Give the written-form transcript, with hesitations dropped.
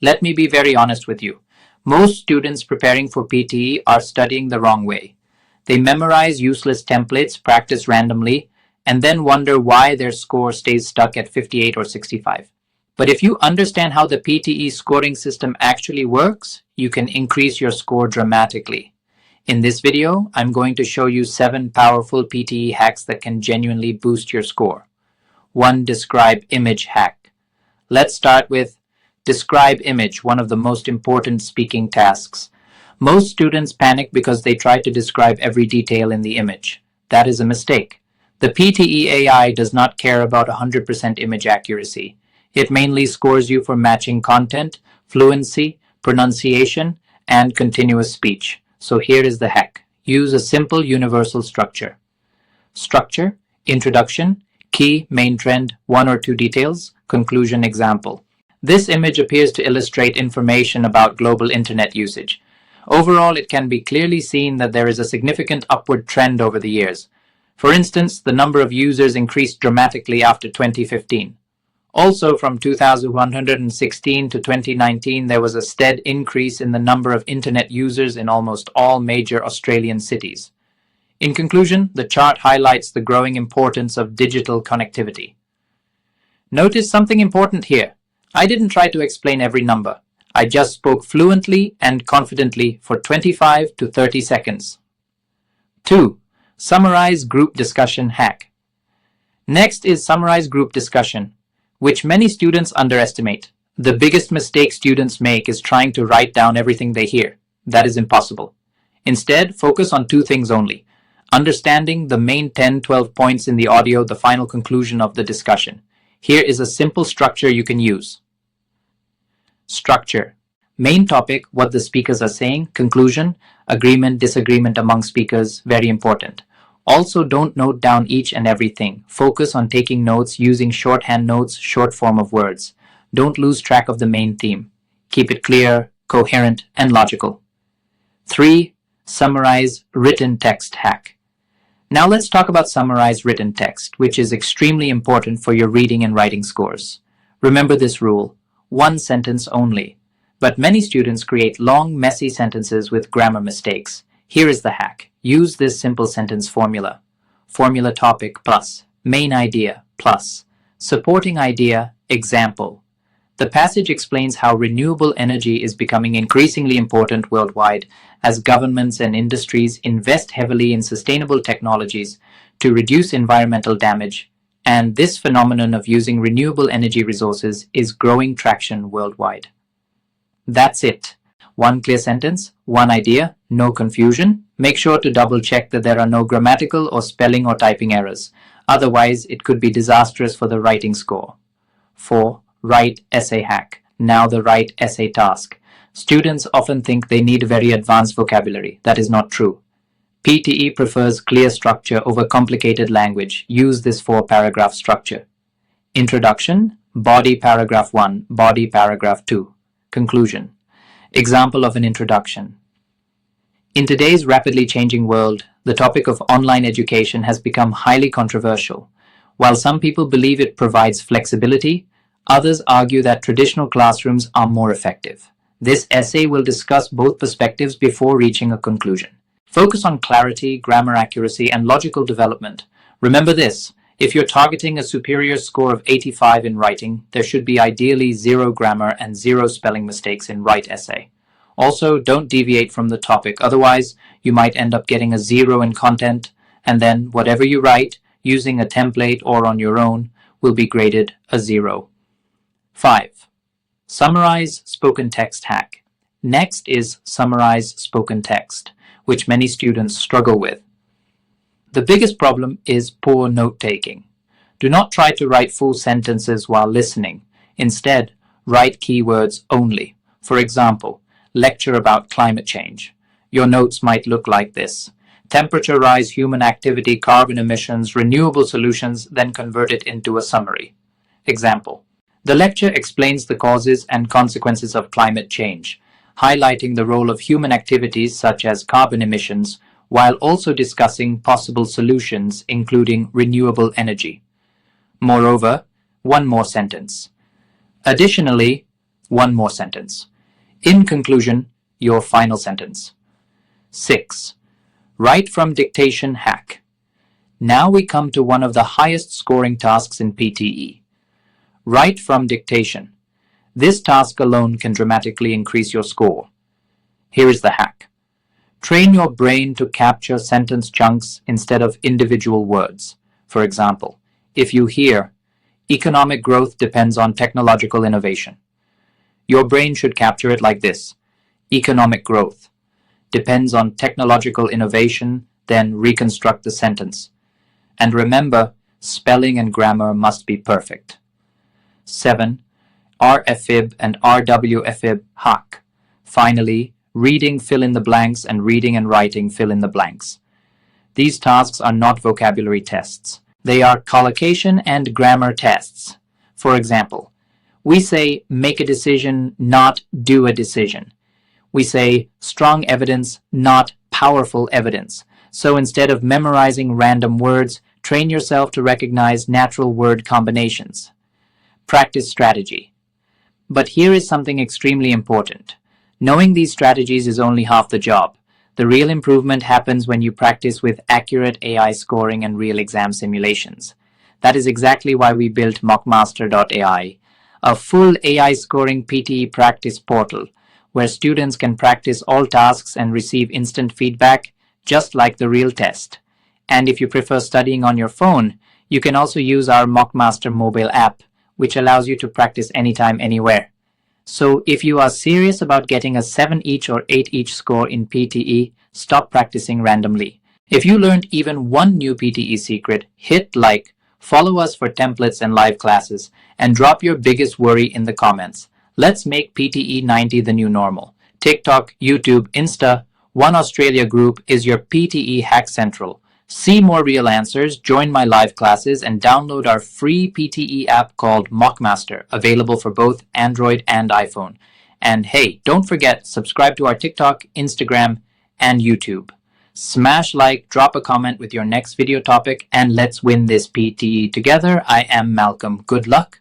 Let me be very honest with you. Most students preparing for PTE are studying the wrong way. They memorize useless templates, practice randomly, and then wonder why their score stays stuck at 58 or 65. But if you understand how the PTE scoring system actually works, you can increase your score dramatically. In this video, I'm going to show you 7 powerful PTE hacks that can genuinely boost your score. 1. Describe image hack. Let's start with describe image, one of the most important speaking tasks. Most students panic because they try to describe every detail in the image. That is a mistake. The PTE AI does not care about 100% image accuracy. It mainly scores you for matching content, fluency, pronunciation, and continuous speech. So here is the hack. Use a simple universal structure. Structure, introduction, key, main trend, 1 or 2 details, conclusion, example. This image appears to illustrate information about global internet usage. Overall, it can be clearly seen that there is a significant upward trend over the years. For instance, the number of users increased dramatically after 2015. Also, from 2116 to 2019, there was a steady increase in the number of internet users in almost all major Australian cities. In conclusion, the chart highlights the growing importance of digital connectivity. Notice something important here. I didn't try to explain every number. I just spoke fluently and confidently for 25 to 30 seconds. 2. Summarize group discussion hack. Next is summarize group discussion, which many students underestimate. The biggest mistake students make is trying to write down everything they hear. That is impossible. Instead, focus on 2 things only. Understanding the main 10-12 points in the audio, the final conclusion of the discussion. Here is a simple structure you can use. Structure. Main topic, what the speakers are saying. Conclusion, agreement, disagreement among speakers, very important. Also, don't note down each and everything. Focus on taking notes using shorthand notes, short form of words. Don't lose track of the main theme. Keep it clear, coherent, and logical. 3. Summarize written text hack. Now let's talk about summarize written text, which is extremely important for your reading and writing scores. Remember this rule, 1 sentence only. But many students create long, messy sentences with grammar mistakes. Here is the hack. Use this simple sentence formula. Formula topic plus, main idea plus, supporting idea, example. The passage explains how renewable energy is becoming increasingly important worldwide as governments and industries invest heavily in sustainable technologies to reduce environmental damage, and this phenomenon of using renewable energy resources is growing traction worldwide. That's it. 1 clear sentence, 1 idea, no confusion. Make sure to double check that there are no grammatical or spelling or typing errors. Otherwise, it could be disastrous for the writing score. 4. Write essay hack. Now the write essay task. Students often think they need very advanced vocabulary. That is not true. PTE prefers clear structure over complicated language. Use this 4-paragraph structure. Introduction, body paragraph 1, body paragraph 2. Conclusion. Example of an introduction. In today's rapidly changing world, the topic of online education has become highly controversial. While some people believe it provides flexibility, others argue that traditional classrooms are more effective. This essay will discuss both perspectives before reaching a conclusion. Focus on clarity, grammar accuracy, and logical development. Remember this, if you're targeting a superior score of 85 in writing, there should be ideally 0 grammar and 0 spelling mistakes in write essay. Also, don't deviate from the topic, otherwise you might end up getting a 0 in content, and then whatever you write, using a template or on your own, will be graded a 0. 5. Summarize spoken text hack. Next is summarize spoken text, which many students struggle with. The biggest problem is poor note-taking. Do not try to write full sentences while listening. Instead, write keywords only. For example, lecture about climate change. Your notes might look like this. Temperature rise, human activity, carbon emissions, renewable solutions, then convert it into a summary. Example. The lecture explains the causes and consequences of climate change, highlighting the role of human activities such as carbon emissions, while also discussing possible solutions including renewable energy. Moreover, one more sentence. Additionally, one more sentence. In conclusion, your final sentence. 6. Write from dictation hack. Now we come to one of the highest scoring tasks in PTE. Write from dictation. This task alone can dramatically increase your score. Here is the hack. Train your brain to capture sentence chunks instead of individual words. For example, if you hear, economic growth depends on technological innovation, your brain should capture it like this. Economic growth depends on technological innovation, then reconstruct the sentence. And remember, spelling and grammar must be perfect. 7. RFIB and RWIB hack. Finally, reading fill in the blanks and reading and writing fill in the blanks. These tasks are not vocabulary tests. They are collocation and grammar tests. For example, we say make a decision, not do a decision. We say strong evidence, not powerful evidence. So instead of memorizing random words, train yourself to recognize natural word combinations. Practice strategy. But here is something extremely important. Knowing these strategies is only half the job. The real improvement happens when you practice with accurate AI scoring and real exam simulations. That is exactly why we built mockmaster.ai, a full AI scoring PTE practice portal where students can practice all tasks and receive instant feedback, just like the real test. And if you prefer studying on your phone, you can also use our Mockmaster mobile app, which allows you to practice anytime, anywhere. So if you are serious about getting a 7 each or 8 each score in PTE, stop practicing randomly. If you learned even one new PTE secret, hit like, follow us for templates and live classes, and drop your biggest worry in the comments. Let's make PTE 90 the new normal. TikTok, YouTube, Insta, One Australia group is your PTE Hack Central. See more real answers, join my live classes, and download our free PTE app called Mockmaster, available for both Android and iPhone. And hey, don't forget, subscribe to our TikTok, Instagram, and YouTube. Smash like, drop a comment with your next video topic, and let's win this PTE together. I am Malcolm. Good luck.